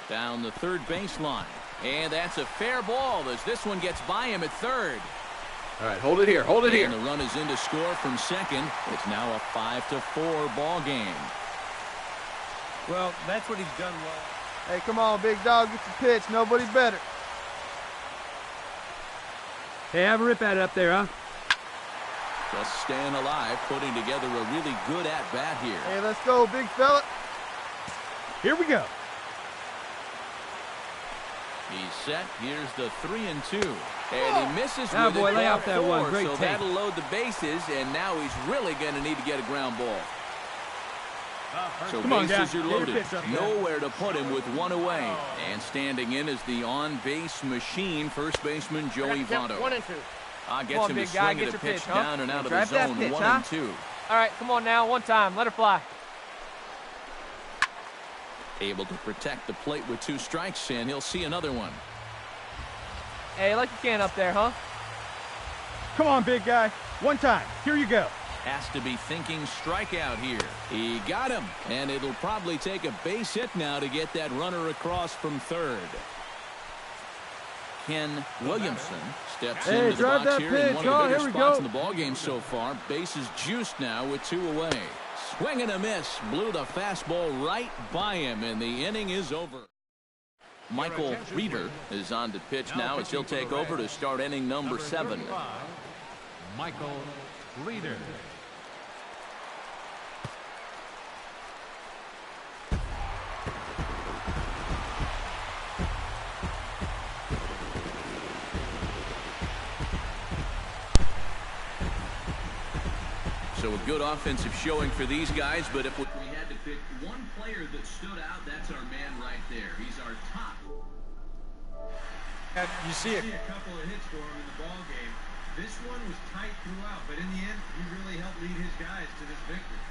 Down the third baseline. And that's a fair ball as this one gets by him at third. All right, hold it here. Hold it here. And the run is in to score from second. It's now a 5-4 ball game. Well, that's what he's done well. Hey, come on, big dog. Get the pitch. Nobody better. Hey, have a rip at it up there, huh? Just staying alive, putting together a really good at-bat here. Hey, let's go, big fella. Here we go. He's set. Here's the 3-2. And he misses now, with boy, it. lay out that one. Great so take. that'll load the bases, and now he's really going to need to get a ground ball. So bases are loaded. Nowhere to put him with one away. And standing in is the on-base machine, first baseman Joey Votto. 1 and 2. Gets him to swing at a pitch down and out of the zone. 1-2. All right, come on now. One time. Let her fly. Able to protect the plate with 2 strikes, and he'll see another one. Hey, like you can up there, huh? Come on, big guy. One time. Here you go. Has to be thinking strikeout here. He got him, and it'll probably take a base hit now to get that runner across from third. Ken Williamson steps into the box here in one of the bigger spots in the ballgame so far. Bases juiced now with 2 away. Swing and a miss. Blew the fastball right by him, and the inning is over. Michael Reeder is on to pitch now as he'll take over to start inning number 7. Michael Reeder. So a good offensive showing for these guys, but if we had to pick one player that stood out, that's our man right there. He's our top. You see a couple of hits for him in the ball game. This one was tight throughout, but in the end, he really helped lead his guys to this victory.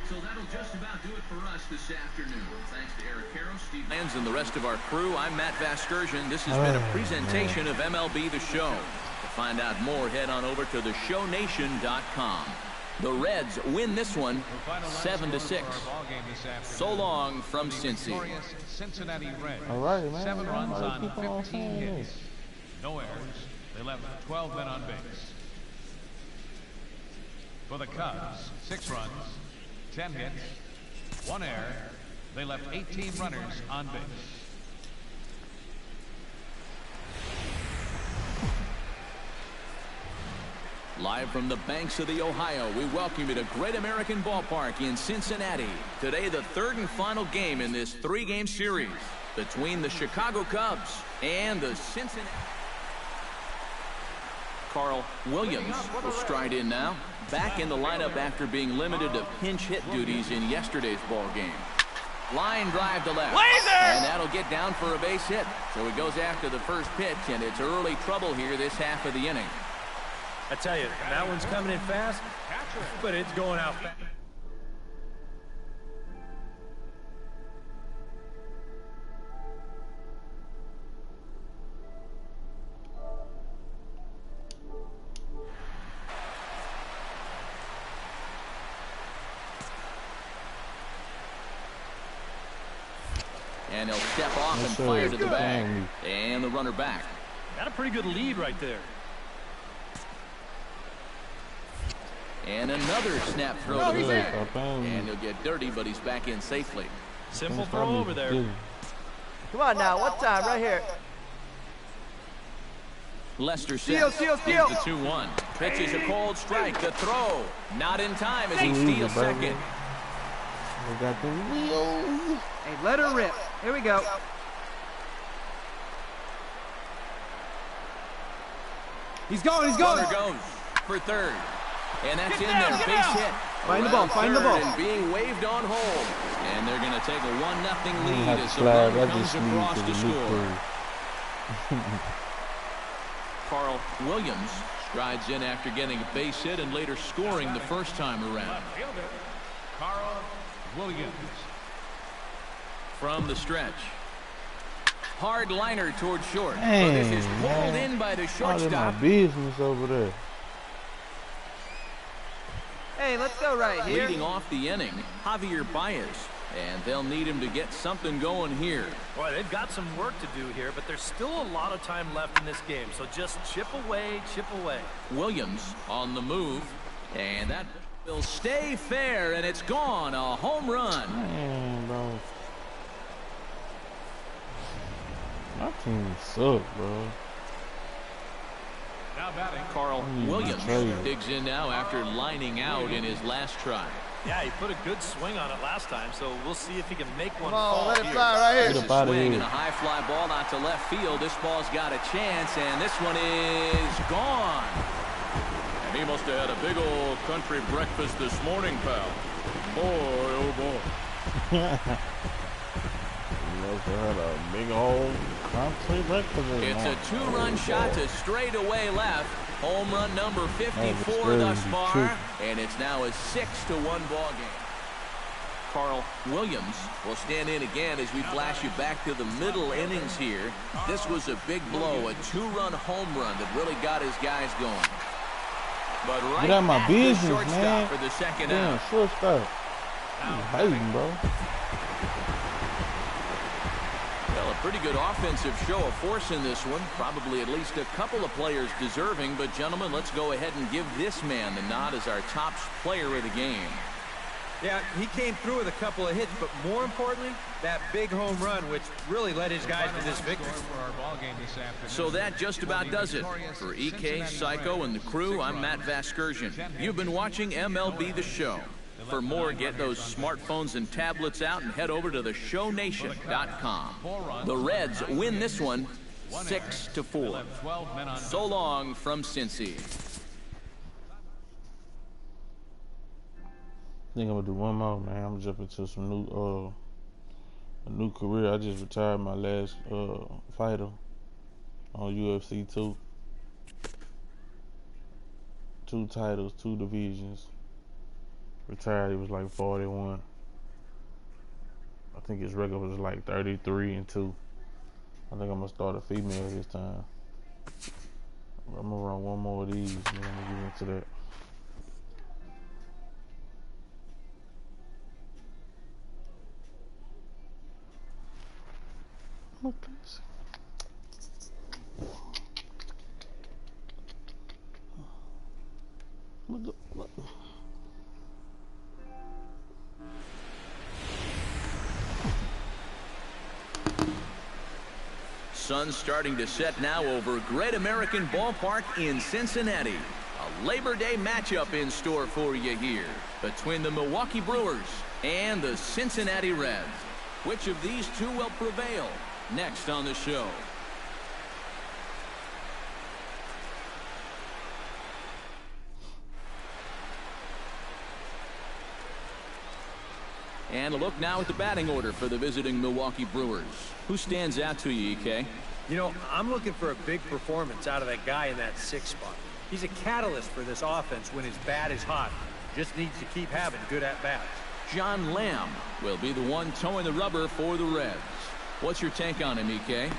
So that'll just about do it for us this afternoon. Thanks to Eric Harrow, Steve Lands, and the rest of our crew. I'm Matt Vasgersian. This has been a presentation of MLB The Show. To find out more, head on over to theshownation.com. The Reds win this one 7-6. So long from Cincy. Cincinnati Reds. All right, man. 7 runs on 15 hits. No errors. They left 12 men on base. For the Cubs, 6 runs, 10 hits, 1 error. They left 18 runners on base. Live from the banks of the Ohio, we welcome you to Great American Ballpark in Cincinnati. Today, the 3rd and final game in this 3-game series between the Chicago Cubs and the Cincinnati. Carl Williams will stride in now. Back in the lineup after being limited to pinch hit duties in yesterday's ball game. Line drive to left. And that'll get down for a base hit. So he goes after the first pitch, and it's early trouble here this half of the inning. I tell you, that one's coming in fast, but it's going out fast. And he'll step off and fire to the bag. And the runner back. Got a pretty good lead right there. And another snap throw to the bag. And he'll get dirty, but he's back in safely. Simple throw over there. Come on now, one time right here. Lester sets. Steal. The 2-1. Pitches a cold strike. The throw. Not in time as he steals second. We got the wheels. Hey, let her rip. Here we go. He's going. Runner goes for third. And that's in there. Base hit. Find the ball. And being waved on home. And they're going to take a 1-0 lead as the runner comes across to score. Carl Williams strides in after getting a base hit and later scoring the first time around. Carl Williams. From the stretch. Hard liner towards short. Dang, this is pulled in by the shortstop. All my business over there. Hey, let's go right here. Leading off the inning, Javier Baez And they'll need him to get something going here. Boy, they've got some work to do here, but there's still a lot of time left in this game. So just chip away, chip away. Williams on the move. And that will stay fair, and it's gone. A home run. Man, bro. My team suck, bro. Now batting, Carl Williams digs in now after lining out in his last try. Yeah, he put a good swing on it last time, so we'll see if he can make one Come on, fall let it here. fly right here. There's a swing and a high fly ball out to left field. This ball's got a chance, and this one is gone. And he must have had a big old country breakfast this morning, pal. Boy, oh boy. Must have had a big old country breakfast. It's a two-run shot to straightaway left. Home run number 54 thus far, and it's now a 6-1 ball game. Carl Williams will stand in again as we flash you back to the middle innings here. This was a big blow, a two-run home run that really got his guys going. But right get out my at business, the shortstop man. for the second Damn, out. shortstop. You hating, bro. Well, a pretty good offensive show of force in this one. Probably at least a couple of players deserving. But, gentlemen, let's go ahead and give this man the nod as our top player of the game. Yeah, he came through with a couple of hits, but more importantly, that big home run, which really led his guys to this victory. So that just about does it. For EK, Psycho, and the crew, I'm Matt Vasgersian. You've been watching MLB The Show. For more, get those smartphones and tablets out and head over to theshownation.com. The Reds win this one 6-4. So long from Cincy. I think I'm gonna do one more, man. I'm gonna jump into some a new career. I just retired my last fighter on UFC 2. 2 titles, 2 divisions. Retired, he was like 41. I think his record was like 33-2. I think I'm gonna start a female this time. I'm gonna run one more of these, and then I'm gonna get into that. Look. Sun's starting to set now over Great American Ballpark in Cincinnati. A Labor Day matchup in store for you here between the Milwaukee Brewers and the Cincinnati Reds. Which of these two will prevail? Next on the show. And a look now at the batting order for the visiting Milwaukee Brewers. Who stands out to you, EK? You know, I'm looking for a big performance out of that guy in that 6th spot. He's a catalyst for this offense when his bat is hot. Just needs to keep having good at-bats. John Lamb will be the one towing the rubber for the Reds. What's your take on him, EK?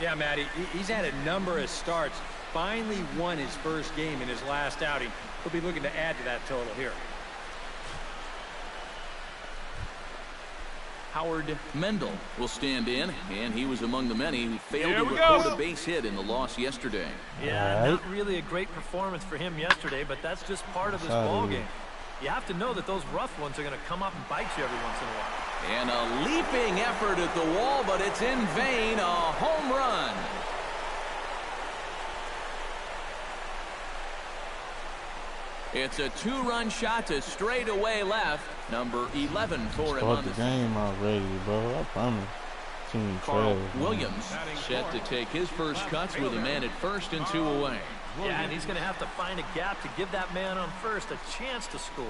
Yeah, Matty, he's had a number of starts. Finally won his first game in his last outing. He'll be looking to add to that total here. Howard Mendel will stand in, and he was among the many who failed to record a base hit in the loss yesterday. Yeah, not really a great performance for him yesterday, but that's just part of this ball game. You have to know that those rough ones are going to come up and bite you every once in a while. And a leaping effort at the wall, but it's in vain. A home run. It's a 2-run shot to straightaway left. Number 11 for him on the game already, bro. I promise. Carl Williams set to take his first cuts with a man at first and 2 away. Yeah, and he's going to have to find a gap to give that man on first a chance to score.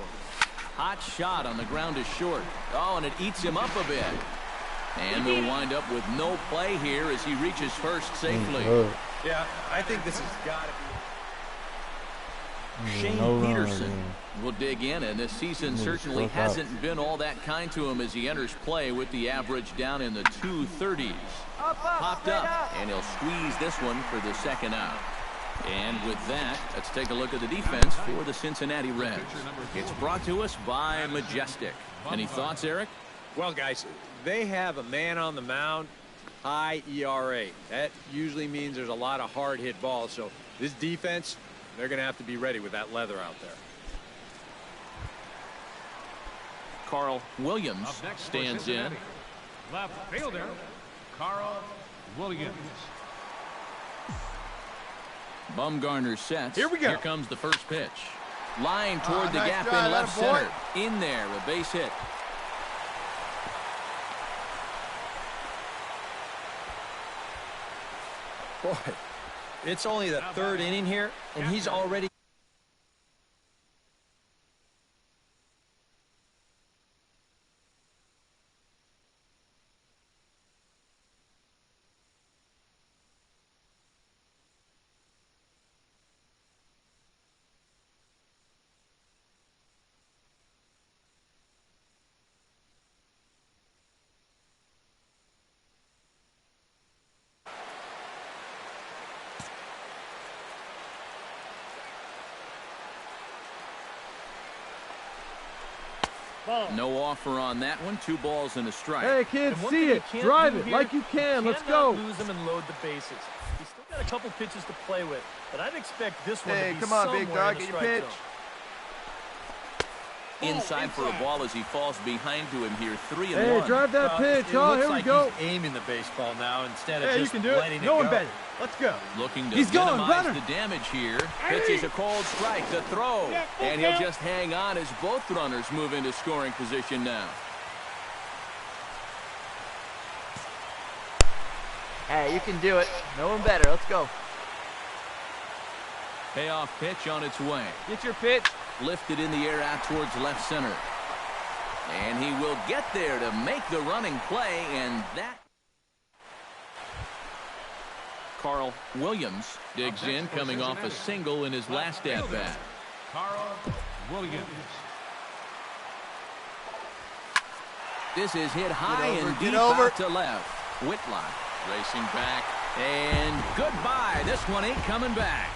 Hot shot on the ground is short. Oh, and it eats him up a bit. And they'll wind up with no play here as he reaches first safely. Yeah, I think this has got to be. Shane Peterson will dig in, and this season certainly hasn't been all that kind to him as he enters play with the average down in the 230s. Popped up, and he'll squeeze this one for the second out. And with that, let's take a look at the defense for the Cincinnati Reds. It's brought to us by Majestic. Any thoughts, Eric? Well, guys, they have a man on the mound, high ERA. That usually means there's a lot of hard-hit balls. So this defense, they're going to have to be ready with that leather out there. Carl Williams stands in. Left fielder, Carl Williams. Bumgarner sets. Here we go. Here comes the first pitch. Line toward the nice gap drive, in left atta boy. center. In there, a base hit. Boy, it's only the third inning here, and he's already... No offer on that one. 2 balls and a strike. Hey, kids, see it. Drive it like you can. Let's go. Lose him and load the bases. He's still got a couple pitches to play with, but I'd expect this one to be come on, somewhere big dog. in the Get your strike pitch. zone. Inside for a ball as he falls behind to him here. 3-1. Hey, drive that pitch. It Oh, looks here we like go. he's aiming the baseball now instead of Hey, you just can do it. letting No it one go. better. Let's go. Looking to He's going, minimize runner. the damage here. Pitches a cold strike. The throw. And he'll just hang on as both runners move into scoring position now. Hey, you can do it. No one better. Let's go. Payoff pitch on its way. Get your pitch. Lifted in the air out towards left center. And he will get there to make the running play, and that... Carl Williams digs in, coming off a single in his last at-bat. Carl Williams. This is hit high and deep over. out to left. Whitlock racing back, and goodbye. This one ain't coming back.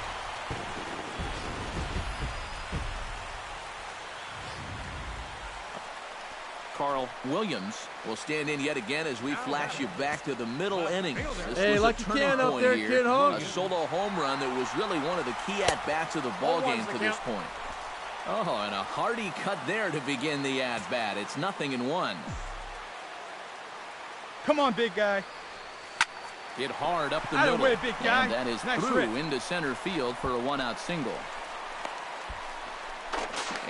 Carl Williams will stand in yet again as we flash you back to the middle innings. This Hey, was like a you turning can out point there, here. kid, huh? A solo home run that was really one of the key at-bats of the ball game to this point. Oh, and a hearty cut there to begin the at-bat. It's 0-1. Come on, big guy. Hit hard up the Out of middle. the way, big guy. And that is Nice through rip. into center field for a 1-out single.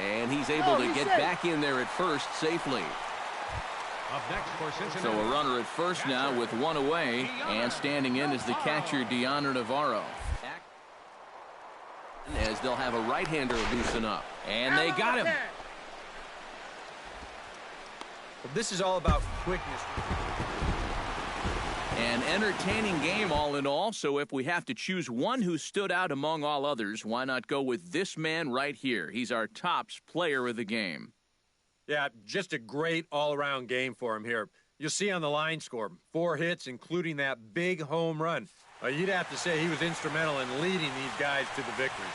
And he's able to get back in there at first safely. Up next for Cincinnati. So a runner at first now with 1 away, and standing in is the catcher Deanna Navarro. As they'll have a right-hander loosen up, and they got him. Well, this is all about quickness. An entertaining game all in all, so if we have to choose one who stood out among all others, why not go with this man right here? He's our tops player of the game. Yeah, just a great all-around game for him here. You'll see on the line score, 4 hits, including that big home run. You'd have to say he was instrumental in leading these guys to the victory.